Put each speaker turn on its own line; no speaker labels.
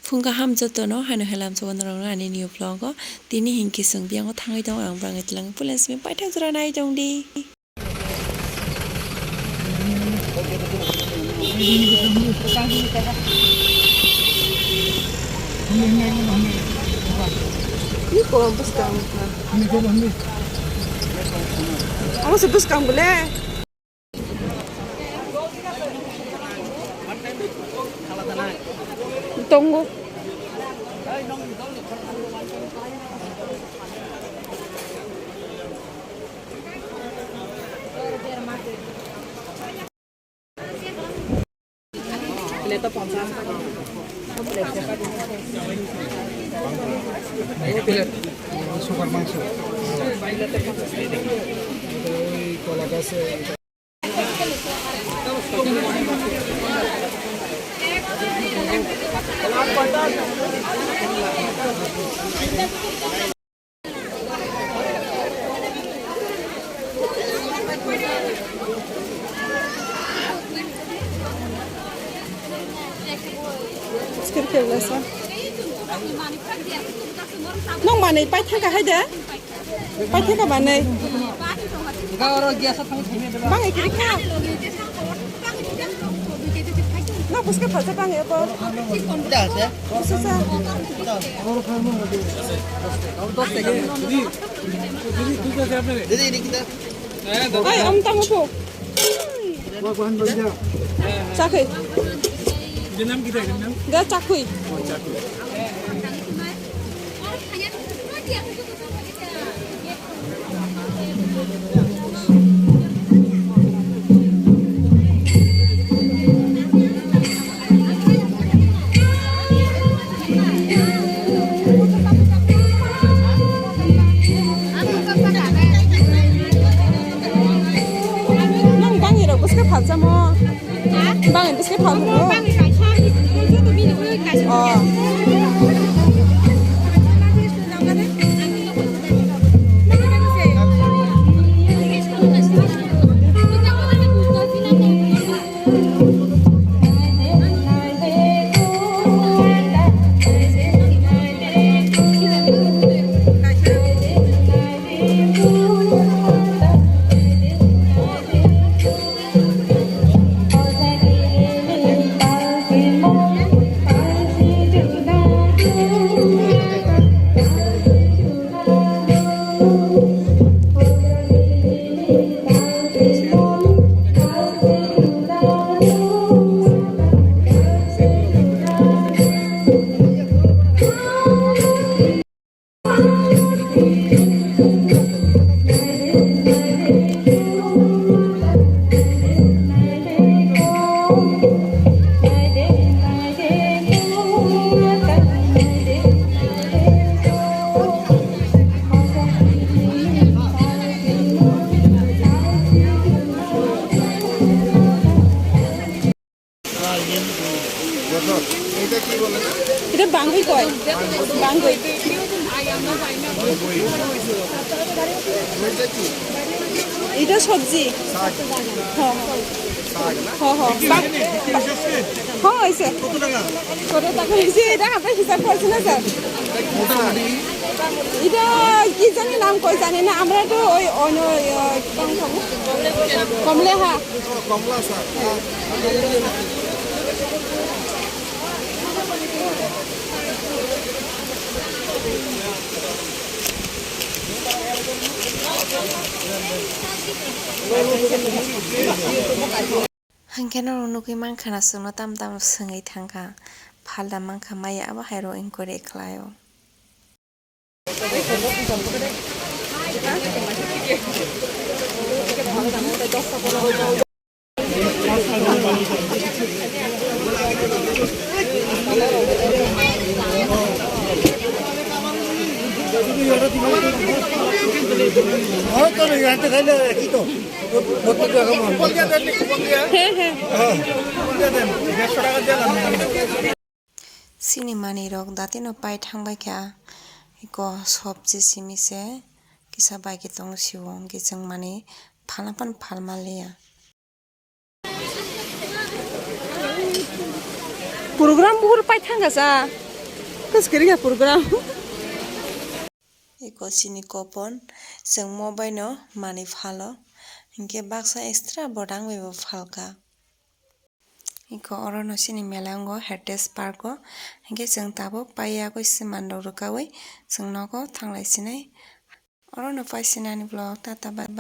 फुंगा हम जतो न हानो हेलाम सवन रंग आनि निउ फ्लग तिनि हिंकी सों बियांग थांगै दं आं ब्राङै तलां पुलिस मे पाइथां जरा नाय दं दि ni ko buskang aku se buskang boleh tunggu Leto ponsam.
Super maso. Cola gas. Skirkelasa. Nong manai pai thang ka haida. Pai thang ka manai. Gaoro giasa thang thime deba. Bang ekri kha. Na buska phaja bang ebo. Da se. Susa. Gaoro kha mo de. Gaoro 10 থেকে দিদি ঠিক আছে আপনারে দিদি দিদি কিটা এই আমতা মপো one বলজা চাকই এর নাম কি এর নাম গা চাকুই চাকুই Bang, bisa ke palu? Bang, kasar. Itu tu bini boleh kasar. Oh. এটা বাঙ্গুই কয় বাঙ্গুই এটা সবজি হ্যাঁ হ্যাঁ হ্যাঁ হয়েছে কত টাকা হয়েছে এটা আপনার হিসাব করছে না স্যার এটা কি জানি নাম কই জানি না আমরা তো ওই অন্য খাবো কমলে হ্যাঁ কমলা sir Hangkena nuki mangka na suno tam tam sengai tangka falda mangka maya aba hairo inkore klayo. Sinimani rok dati no pai thangbai kya iko sobji simise kisa bai ki tong siwong ki jeng mani phalapan phalmalia program buhur pai thanga sa kas kiri program
iko sini kopon sing mobile no mani phalo hingke baksa extra bodang bebo phalka iko oro no sini melango heritage park o hingke sing tabo paya ko simando rukawi sing nogo thanglai sinai oro no pai sinani vlog tata bye bye.